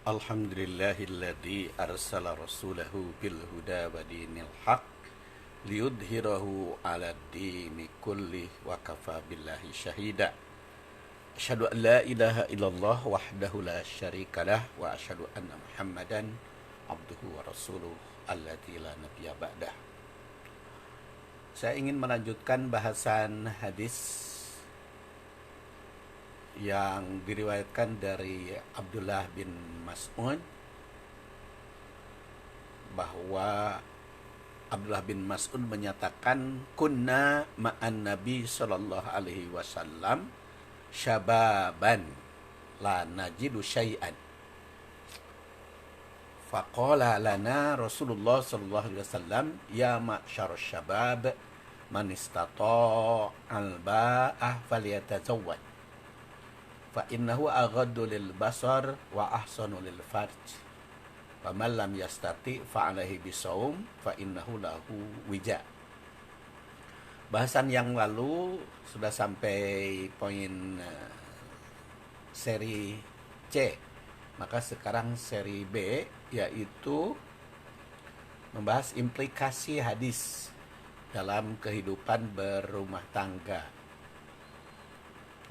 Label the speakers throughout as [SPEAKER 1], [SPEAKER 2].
[SPEAKER 1] Alhamdulillahilladzi arsala rasulahu bil huda wa dinil haq liyudhhirahu 'ala dini kulli wa kafa billahi syahida. Asyhadu an la ilaha illallah wahdahu la syarikalah wa asyhadu anna Muhammadan abduhu wa rasuluh alladzi la nabiyya ba'dah. Saya ingin melanjutkan bahasan hadis yang diriwayatkan dari Abdullah bin Mas'ud, bahwa Abdullah bin Mas'ud menyatakan kunna ma'an Nabi sallallahu alaihi wasallam syababan la najidu syai'an faqala lana Rasulullah sallallahu alaihi wasallam ya ma'syar syabab man istata'a al-ba'ah falyatazawwaj fa innahu aghaddu lil basar wa ahsanu lil farj wa man lam yastati fa alaihi bisawm fa innahu lahu wija. Bahasan yang lalu sudah sampai poin seri C, maka sekarang seri B, yaitu membahas implikasi hadis dalam kehidupan berumah tangga.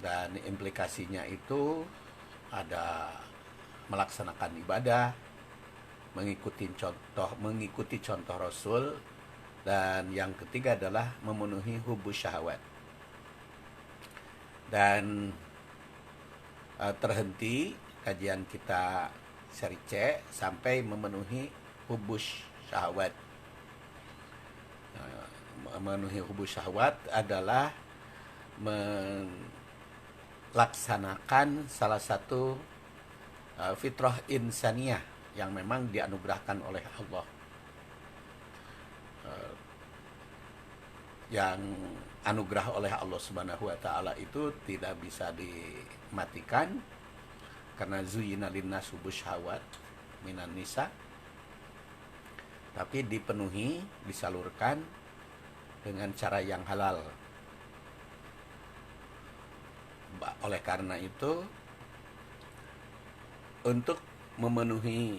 [SPEAKER 1] Dan implikasinya itu ada melaksanakan ibadah, mengikuti contoh Rasul, dan yang ketiga adalah memenuhi hubbu syahwat. Dan terhenti kajian kita seri C sampai memenuhi hubbu syahwat. Memenuhi hubbu syahwat adalah melaksanakan salah satu fitrah insaniyah yang memang dianugerahkan oleh Allah, yang anugerah oleh Allah Subhanahu wa taala itu tidak bisa dimatikan, karena zuyina linnas hubbush syahwat minan nisa, tapi dipenuhi, disalurkan dengan cara yang halal. Oleh karena itu, untuk memenuhi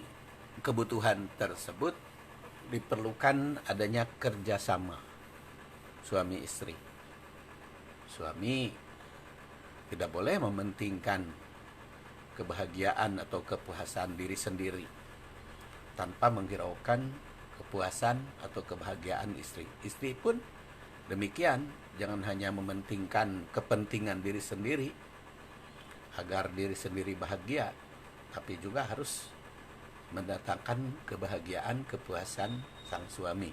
[SPEAKER 1] kebutuhan tersebut diperlukan adanya kerjasama suami istri. Suami tidak boleh mementingkan kebahagiaan atau kepuasan diri sendiri tanpa menghiraukan kepuasan atau kebahagiaan istri. Istri pun demikian, jangan hanya mementingkan kepentingan diri sendiri agar diri sendiri bahagia, tapi juga harus mendatangkan kebahagiaan, kepuasan sang suami.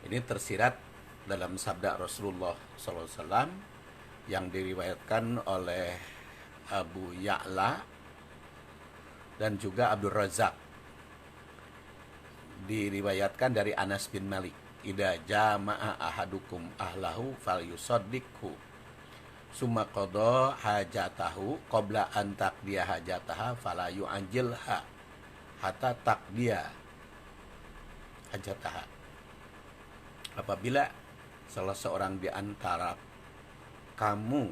[SPEAKER 1] Ini tersirat dalam sabda Rasulullah SAW yang diriwayatkan oleh Abu Ya'la dan juga Abdul Razak. Diriwayatkan dari Anas bin Malik, idza jama'a ahadukum ahlahu falyusaddiqhu summa qada hajatahu qabla an taqdiya hajataha fala yu'ajilha hatta taqdiya hajataha. Apabila salah seorang di antara kamu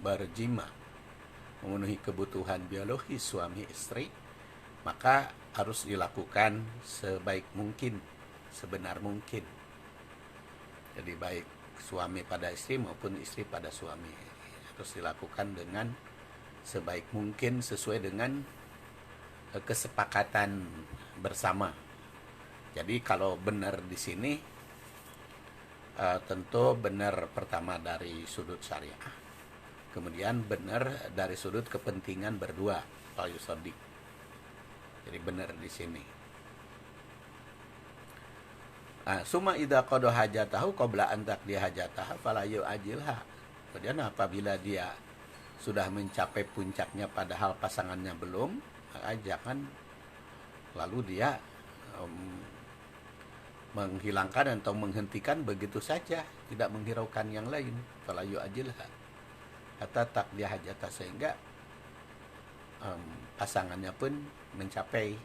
[SPEAKER 1] berjima memenuhi kebutuhan biologis suami istri, maka harus dilakukan sebaik mungkin, sebenar mungkin. Jadi baik suami pada istri maupun istri pada suami harus dilakukan dengan sebaik mungkin sesuai dengan kesepakatan bersama. Jadi kalau benar di sini tentu benar pertama dari sudut syariah, kemudian benar dari sudut kepentingan berdua, Pak Yusodik. Jadi benar di sini. Suma idza qada hajatahu qabla an taqdi hajataha fala yu'ajilha. Kemudian apabila dia sudah mencapai puncaknya padahal pasangannya belum, maka jangan lalu dia menghilangkan atau menghentikan begitu saja, tidak menghiraukan yang lain. Fala yu'ajilha hatta taqdi hajatah, sehingga pasangannya pun mencapai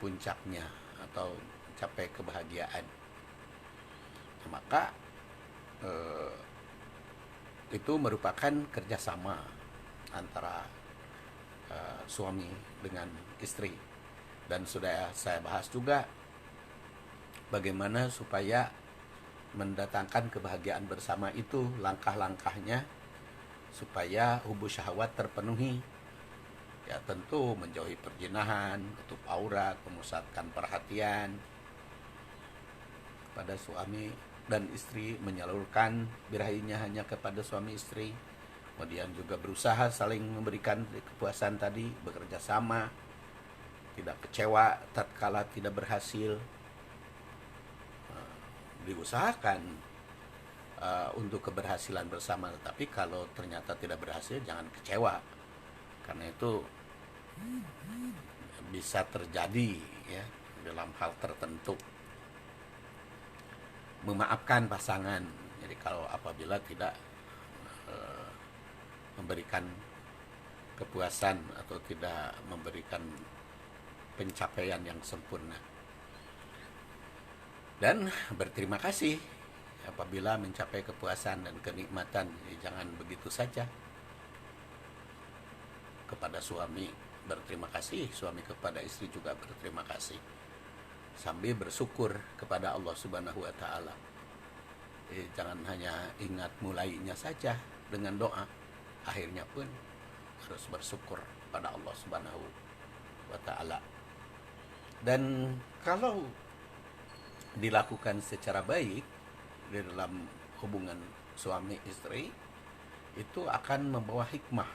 [SPEAKER 1] puncaknya atau mencapai kebahagiaan. Maka itu merupakan kerjasama antara suami dengan istri. Dan sudah saya bahas juga bagaimana supaya mendatangkan kebahagiaan bersama itu, langkah-langkahnya supaya hubbu syahwat terpenuhi. Ya tentu menjauhi perjinahan, tutup aurat, memusatkan perhatian kepada suami dan istri, menyalurkan birahinya hanya kepada suami istri. Kemudian juga berusaha saling memberikan kepuasan tadi, bekerja sama, tidak kecewa tatkala tidak berhasil. Diusahakan untuk keberhasilan bersama, tapi kalau ternyata tidak berhasil jangan kecewa, karena itu bisa terjadi ya dalam hal tertentu. Memaafkan pasangan, jadi kalau apabila tidak memberikan kepuasan atau tidak memberikan pencapaian yang sempurna. Dan berterima kasih apabila mencapai kepuasan dan kenikmatan. Jadi jangan begitu saja. Kepada suami berterima kasih, suami kepada istri juga berterima kasih, sambil bersyukur kepada Allah Subhanahu wa taala. Jangan hanya ingat mulainya saja dengan doa, akhirnya pun harus bersyukur pada Allah Subhanahu wa taala. Dan kalau dilakukan secara baik di dalam hubungan suami istri, itu akan membawa hikmah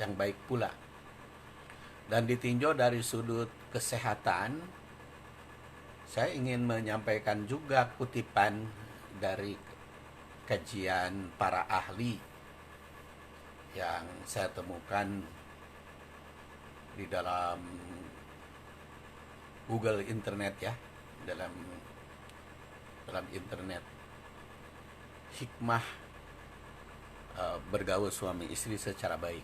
[SPEAKER 1] yang baik pula. Dan ditinjau dari sudut kesehatan, saya ingin menyampaikan juga kutipan dari kajian para ahli yang saya temukan di dalam Google Internet ya, dalam internet. Hikmah bergaul suami istri secara baik.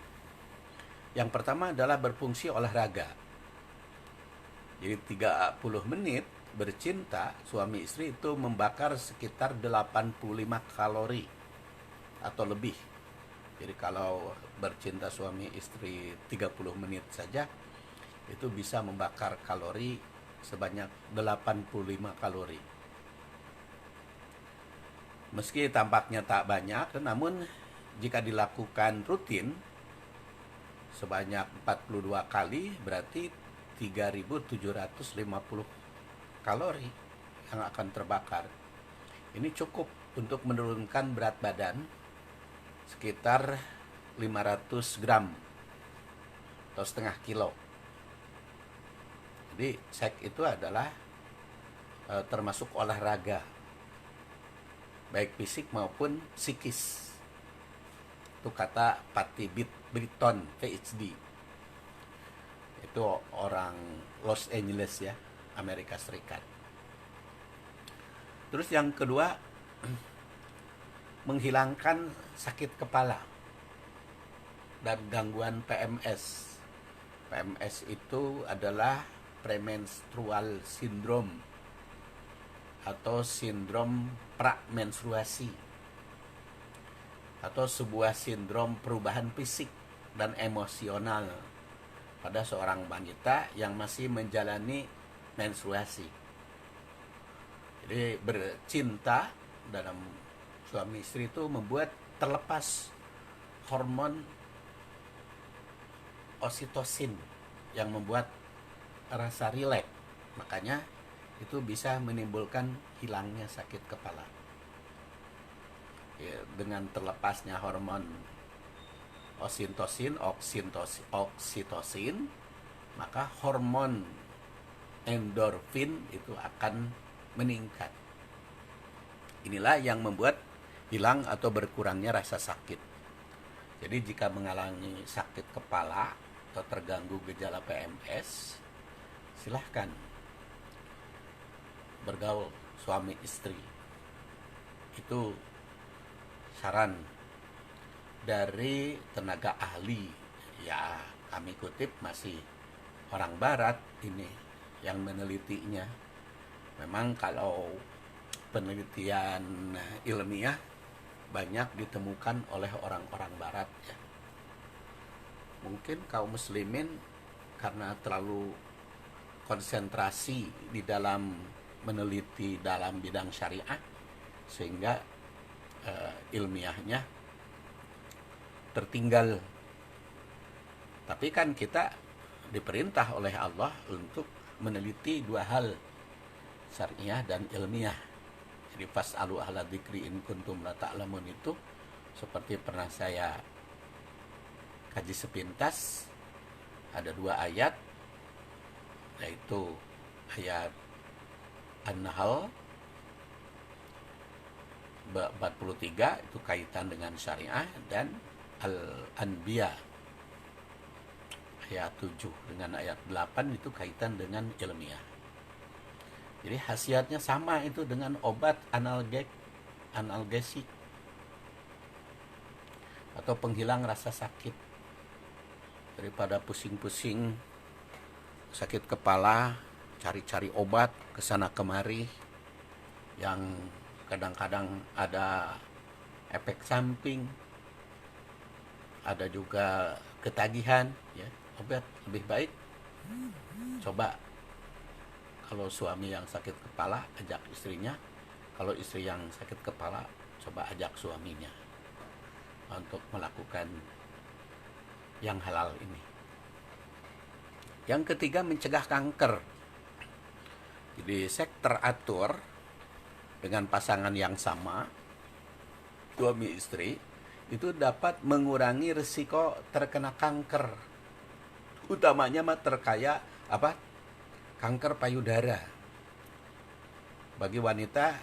[SPEAKER 1] Yang pertama adalah berfungsi olahraga. Jadi 30 menit bercinta suami istri itu membakar sekitar 85 kalori atau lebih. Jadi kalau bercinta suami istri 30 menit saja itu bisa membakar kalori sebanyak 85 kalori. Meski tampaknya tak banyak, namun jika dilakukan rutin sebanyak 42 kali berarti 3.750 kalori yang akan terbakar. Ini cukup untuk menurunkan berat badan sekitar 500 gram atau setengah kilo. Jadi seks itu adalah termasuk olahraga, baik fisik maupun psikis. Itu kata Patty Britton PhD. Itu orang Los Angeles ya, Amerika Serikat. Terus yang kedua, menghilangkan sakit kepala dan gangguan PMS. PMS itu adalah premenstrual syndrome atau sindrom pramenstruasi, atau sebuah sindrom perubahan fisik dan emosional pada seorang wanita yang masih menjalani menstruasi. Jadi bercinta dalam suami istri itu membuat terlepas hormon oksitosin yang membuat rasa rileks. Makanya itu bisa menimbulkan hilangnya sakit kepala. Ya, dengan terlepasnya hormon oksitosin, maka hormon endorfin itu akan meningkat. Inilah yang membuat hilang atau berkurangnya rasa sakit. Jadi jika mengalami sakit kepala atau terganggu gejala PMS, silahkan bergaul suami istri. Itu saran dari tenaga ahli. Ya, kami kutip masih orang barat ini yang menelitinya. Memang kalau penelitian ilmiah banyak ditemukan oleh orang-orang barat ya. Mungkin kaum muslimin karena terlalu konsentrasi di dalam meneliti dalam bidang syariah, sehingga ilmiahnya tertinggal. Tapi kan kita diperintah oleh Allah untuk meneliti dua hal, syariah dan ilmiah. Jadi fas'alu ahla dzikri in kuntum la ta'lamun itu seperti pernah saya kaji sepintas, ada dua ayat, yaitu ayat An-Nahl 43 itu kaitan dengan syariah, dan Al-Anbiya ayat 7 dengan ayat 8 itu kaitan dengan ilmiah. Jadi khasiatnya sama itu dengan obat analgesik atau penghilang rasa sakit. Daripada pusing-pusing, sakit kepala, cari-cari obat kesana kemari yang kadang-kadang ada efek samping, ada juga ketagihan, ya. Obat lebih baik coba, kalau suami yang sakit kepala ajak istrinya, kalau istri yang sakit kepala coba ajak suaminya untuk melakukan yang halal ini. Yang ketiga, mencegah kanker. Jadi seks teratur dengan pasangan yang sama, suami istri, itu dapat mengurangi risiko terkena kanker. Utamanya kanker payudara. Bagi wanita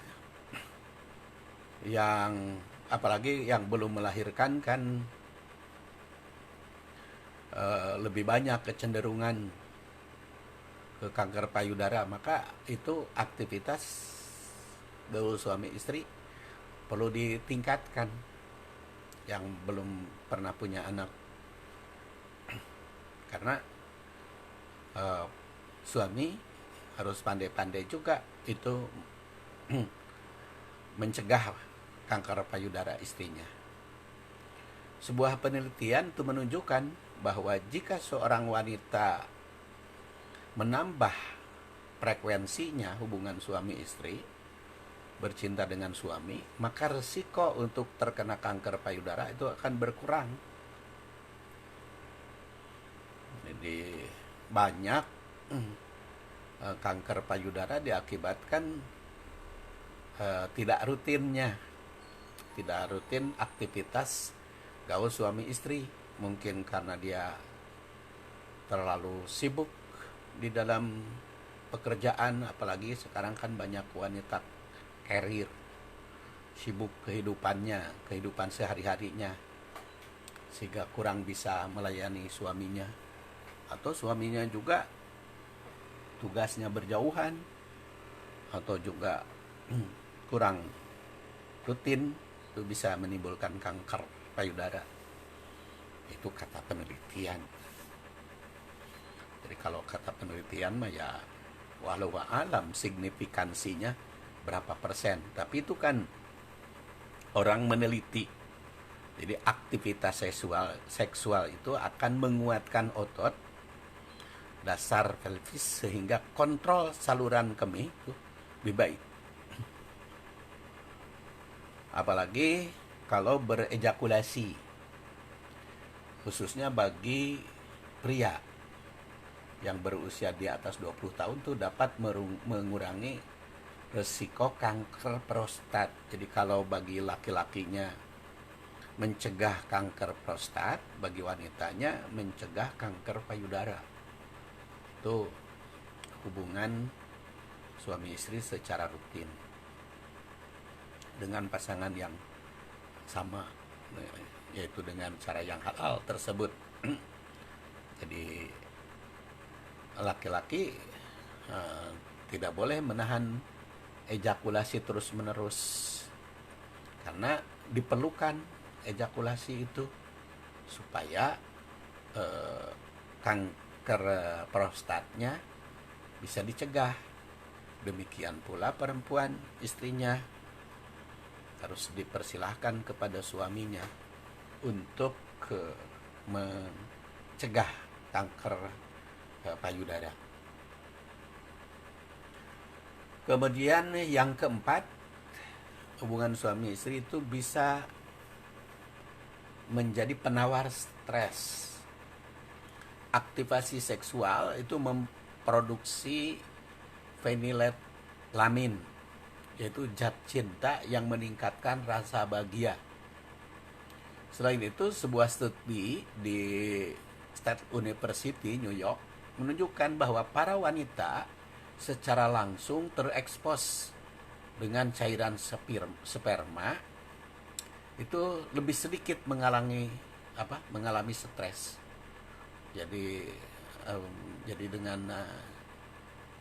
[SPEAKER 1] yang apalagi yang belum melahirkan kan lebih banyak kecenderungan ke kanker payudara, maka itu aktivitas gaul suami istri perlu ditingkatkan. Yang belum pernah punya anak, karena suami harus pandai-pandai juga itu mencegah kanker payudara istrinya. Sebuah penelitian itu menunjukkan bahwa jika seorang wanita menambah frekuensinya hubungan suami istri, bercinta dengan suami, maka resiko untuk terkena kanker payudara itu akan berkurang. Jadi banyak kanker payudara diakibatkan tidak rutin aktivitas gaul suami istri. Mungkin karena dia terlalu sibuk di dalam pekerjaan, apalagi sekarang kan banyak wanita karir, sibuk kehidupan sehari-harinya, sehingga kurang bisa melayani suaminya. Atau suaminya juga tugasnya berjauhan, atau juga kurang rutin, itu bisa menimbulkan kanker payudara. Itu kata penelitian. Jadi kalau kata penelitian mah ya walau alam signifikansinya berapa persen, tapi itu kan orang meneliti. Jadi aktivitas seksual itu akan menguatkan otot dasar pelvis sehingga kontrol saluran kemih itu lebih baik. Apalagi kalau berejakulasi, khususnya bagi pria yang berusia di atas 20 tahun tuh dapat mengurangi resiko kanker prostat. Jadi kalau bagi laki-lakinya mencegah kanker prostat, bagi wanitanya mencegah kanker payudara. Itu hubungan suami istri secara rutin dengan pasangan yang sama, yaitu dengan cara yang halal tersebut. Jadi laki-laki tidak boleh menahan ejakulasi terus-menerus, karena diperlukan ejakulasi itu supaya kanker prostatnya bisa dicegah. Demikian pula perempuan, istrinya harus dipersilahkan kepada suaminya untuk mencegah kanker payudara. Kemudian yang keempat, hubungan suami istri itu bisa menjadi penawar stres. Aktivasi seksual itu memproduksi feniletilamin, yaitu zat cinta yang meningkatkan rasa bahagia. Selain itu, sebuah studi di State University New York menunjukkan bahwa para wanita secara langsung terekspos dengan cairan sperma itu lebih sedikit mengalami stres. Jadi dengan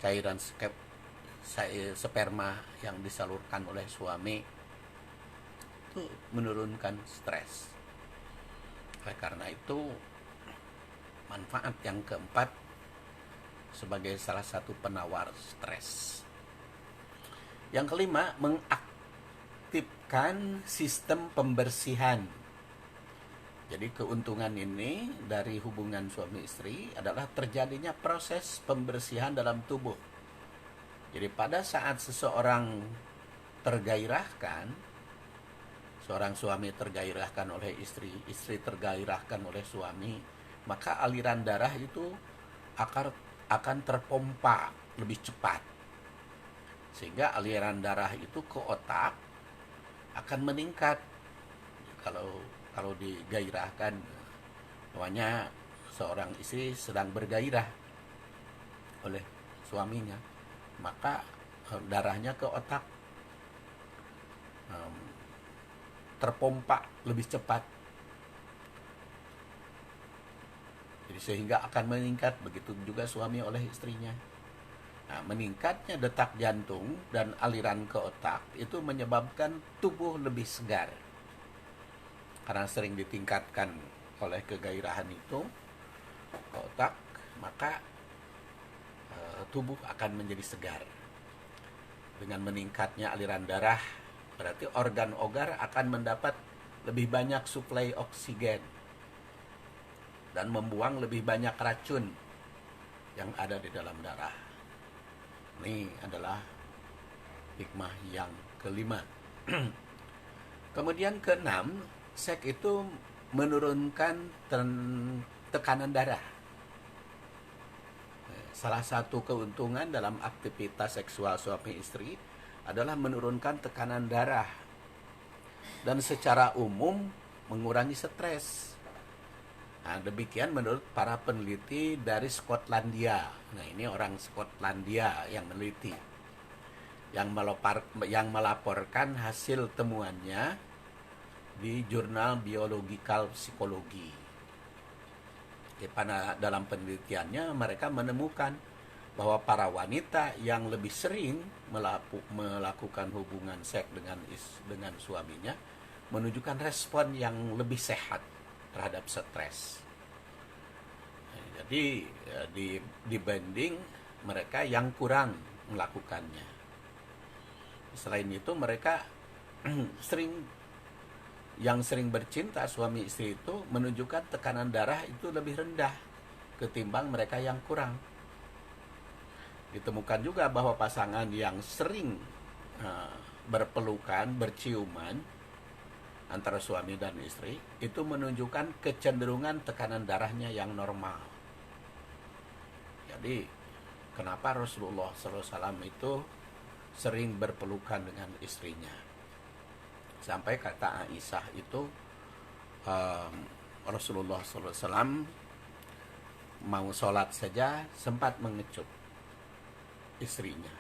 [SPEAKER 1] cairan sperma yang disalurkan oleh suami itu menurunkan stres. Oleh karena itu, manfaat yang keempat sebagai salah satu penawar stres. Yang kelima, mengaktifkan sistem pembersihan. Jadi keuntungan ini dari hubungan suami istri adalah terjadinya proses pembersihan dalam tubuh. Jadi pada saat seseorang tergairahkan, seorang suami tergairahkan oleh istri, istri tergairahkan oleh suami, maka aliran darah itu akan terpompa lebih cepat, sehingga aliran darah itu ke otak akan meningkat. Kalau digairahkan, namanya seorang istri sedang bergairah oleh suaminya, maka darahnya ke otak terpompa lebih cepat. Jadi sehingga akan meningkat, begitu juga suami oleh istrinya. Nah, meningkatnya detak jantung dan aliran ke otak itu menyebabkan tubuh lebih segar. Karena sering ditingkatkan oleh kegairahan itu ke otak, maka tubuh akan menjadi segar. Dengan meningkatnya aliran darah, berarti organ-organ akan mendapat lebih banyak suplai oksigen dan membuang lebih banyak racun yang ada di dalam darah. Ini adalah hikmah yang kelima. Kemudian keenam, seks itu menurunkan tekanan darah. Salah satu keuntungan dalam aktivitas seksual suami istri adalah menurunkan tekanan darah dan secara umum mengurangi stres. Nah, demikian menurut para peneliti dari Skotlandia. Nah, ini orang Skotlandia yang meneliti, yang melaporkan hasil temuannya di jurnal Biological Psychology. Dalam penelitiannya mereka menemukan bahwa para wanita yang lebih sering melakukan hubungan seks dengan suaminya menunjukkan respon yang lebih sehat terhadap stres. Jadi dibanding mereka yang kurang melakukannya. Selain itu, mereka yang sering bercinta suami istri itu menunjukkan tekanan darah itu lebih rendah ketimbang mereka yang kurang. Ditemukan juga bahwa pasangan yang sering berpelukan, berciuman antara suami dan istri itu menunjukkan kecenderungan tekanan darahnya yang normal. Jadi kenapa Rasulullah SAW itu sering berpelukan dengan istrinya? Sampai kata Aisyah itu Rasulullah SAW mau sholat saja sempat mengecup istrinya.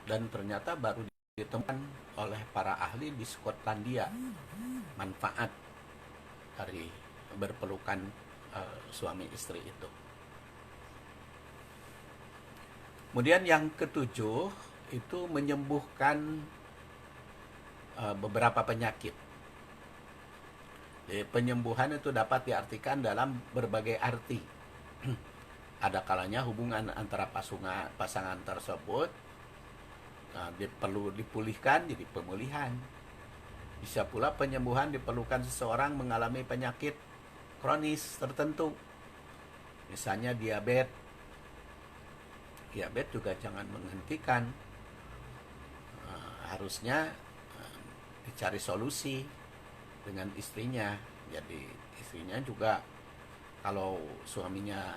[SPEAKER 1] Dan ternyata baru ditemukan oleh para ahli di Skotlandia manfaat dari berpelukan suami istri itu. Kemudian yang ketujuh itu menyembuhkan beberapa penyakit. Jadi, penyembuhan itu dapat diartikan dalam berbagai arti. Ada kalanya hubungan antara pasangan tersebut perlu dipulihkan jadi pemulihan. Bisa pula penyembuhan diperlukan seseorang mengalami penyakit kronis tertentu. Misalnya diabetes. Diabetes juga jangan menghentikan. Harusnya dicari solusi dengan istrinya. Jadi istrinya juga kalau suaminya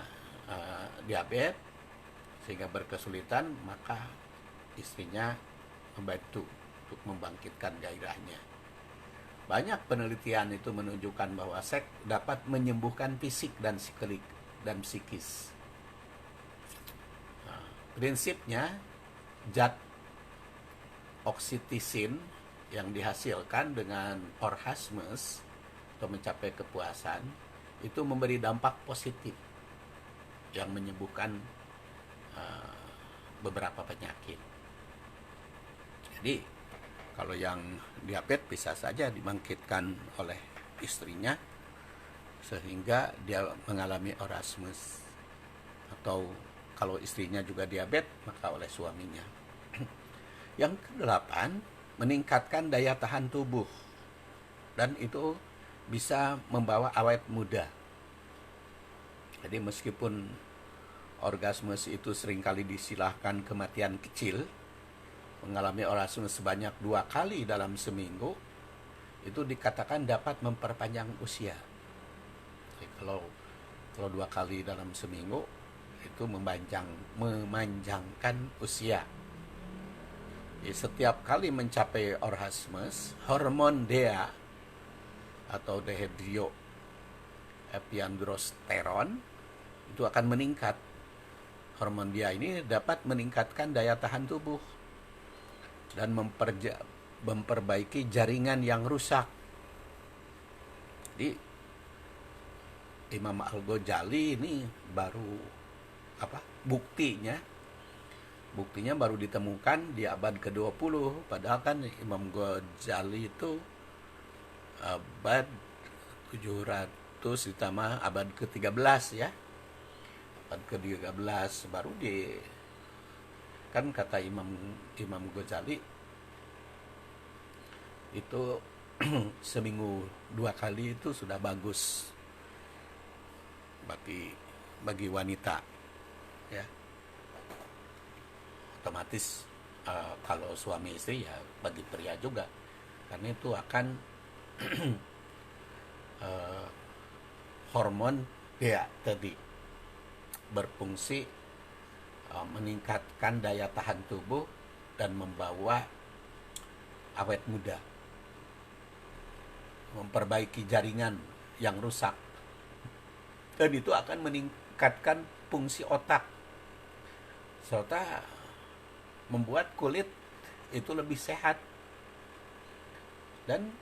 [SPEAKER 1] diabetes sehingga berkesulitan, maka istrinya membantu untuk membangkitkan gairahnya. Banyak penelitian itu menunjukkan bahwa seks dapat menyembuhkan fisik dan psikis. Prinsipnya, zat oksitosin yang dihasilkan dengan orgasmus atau mencapai kepuasan itu memberi dampak positif yang menyembuhkan beberapa penyakit. Jadi kalau yang diabetes bisa saja dibangkitkan oleh istrinya sehingga dia mengalami orgasmus, atau kalau istrinya juga diabetes maka oleh suaminya. Yang kedelapan, meningkatkan daya tahan tubuh, dan itu bisa membawa awet muda. Jadi meskipun orgasmus itu seringkali disilahkan kematian kecil, mengalami orgasmus sebanyak 2 kali dalam seminggu, itu dikatakan dapat memperpanjang usia. Jadi kalau 2 kali dalam seminggu, itu memanjangkan usia. Jadi setiap kali mencapai orgasmus, hormon DHEA atau dehydroepiandrosterone itu akan meningkat. Hormon DHEA ini dapat meningkatkan daya tahan tubuh dan memperbaiki jaringan yang rusak. Jadi Imam Al-Ghazali ini baru buktinya baru ditemukan di abad ke-20, padahal kan Imam Ghazali itu abad 700 ditambah abad ke-13 ya. Abad ke-13 baru kan kata Imam Ghazali itu seminggu 2 kali itu sudah bagus bagi wanita ya. Otomatis kalau suami istri ya bagi pria juga, karena itu akan hormon DHEA tadi berfungsi meningkatkan daya tahan tubuh dan membawa awet muda, memperbaiki jaringan yang rusak, dan itu akan meningkatkan fungsi otak serta membuat kulit itu lebih sehat, dan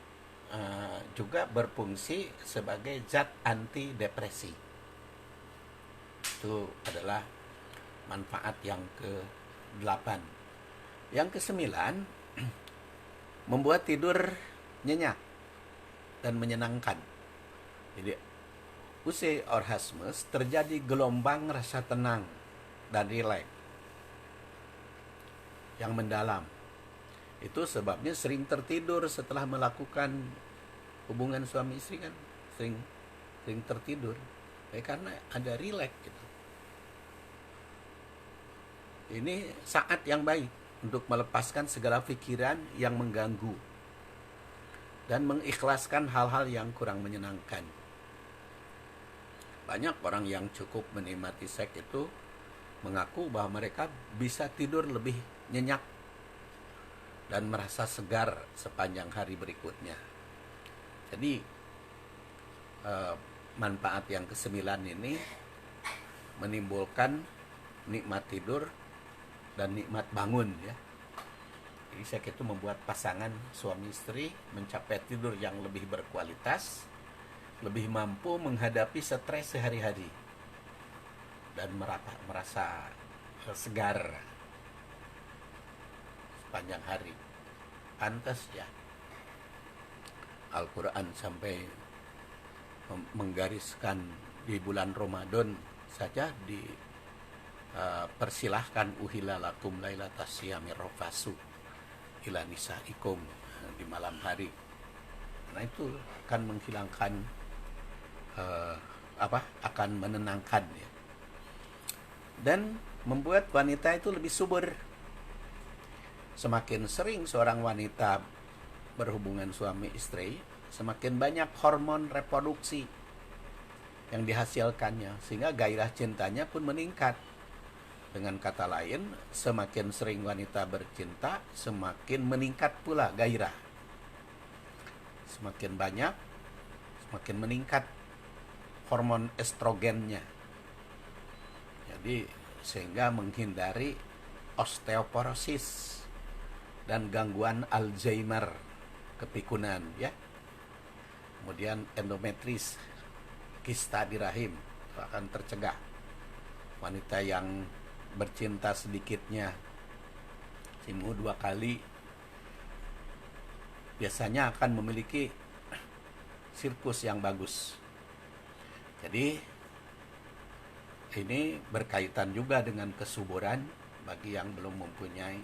[SPEAKER 1] juga berfungsi sebagai zat antidepresi. Itu adalah manfaat yang ke-8. Yang ke-9, membuat tidur nyenyak dan menyenangkan. Jadi usai orgasmus terjadi gelombang rasa tenang dan rileks yang mendalam. Itu sebabnya sering tertidur setelah melakukan hubungan suami istri, kan sering tertidur karena ada rileks gitu. Ini saat yang baik untuk melepaskan segala pikiran yang mengganggu dan mengikhlaskan hal-hal yang kurang menyenangkan. Banyak orang yang cukup menikmati seks itu mengaku bahwa mereka bisa tidur lebih nyenyak dan merasa segar sepanjang hari berikutnya. Jadi manfaat yang ke-9 ini menimbulkan nikmat tidur dan nikmat bangun ya. Jadi seks itu membuat pasangan suami istri mencapai tidur yang lebih berkualitas, lebih mampu menghadapi stres sehari-hari, dan merasa segar sepanjang hari. Pantas ya Al-Quran sampai menggariskan di bulan Ramadan saja persilahkan uhilla lakum lailatas siyamir rafasu ila nisaikum di malam hari. Nah itu kan menghilangkan akan menenangkan ya. Dan membuat wanita itu lebih subur. Semakin sering seorang wanita berhubungan suami istri, semakin banyak hormon reproduksi yang dihasilkannya, sehingga gairah cintanya pun meningkat. Dengan kata lain, semakin sering wanita bercinta, semakin meningkat pula gairah. Semakin banyak, semakin meningkat hormon estrogennya. Jadi sehingga menghindari osteoporosis dan gangguan Alzheimer, kepikunan ya. Kemudian endometris, kista di rahim itu akan tercegah. Wanita yang bercinta sedikitnya simu 2 kali biasanya akan memiliki siklus yang bagus. Jadi ini berkaitan juga dengan kesuburan bagi yang belum mempunyai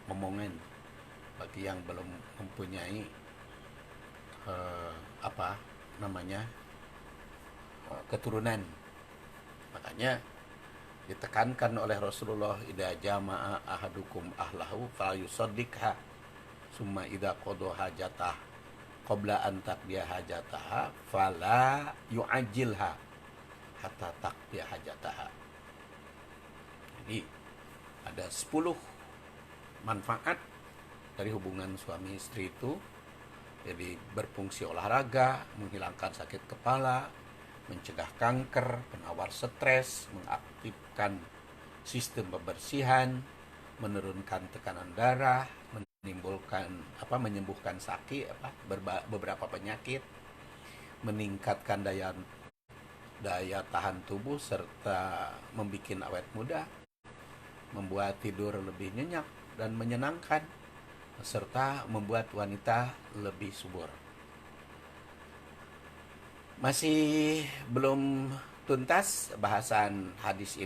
[SPEAKER 1] momongan, bagi yang belum mempunyai keturunan. Makanya ditekankan oleh Rasulullah, idza jama'a ahadukum ahlahu falyusaddiqha summa idza qada hajatah qabla an taqdiya hajataha fala yu'ajjilha hatta taqdiya hajataha. Jadi ada 10 manfaat dari hubungan suami istri itu. Jadi berfungsi olahraga, menghilangkan sakit kepala, mencegah kanker, penawar stres, mengaktifkan sistem pembersihan, menurunkan tekanan darah, menyembuhkan sakit, beberapa penyakit, meningkatkan daya tahan tubuh serta membuat awet muda, membuat tidur lebih nyenyak dan menyenangkan, serta membuat wanita lebih subur. Masih belum tuntas bahasan hadis ini.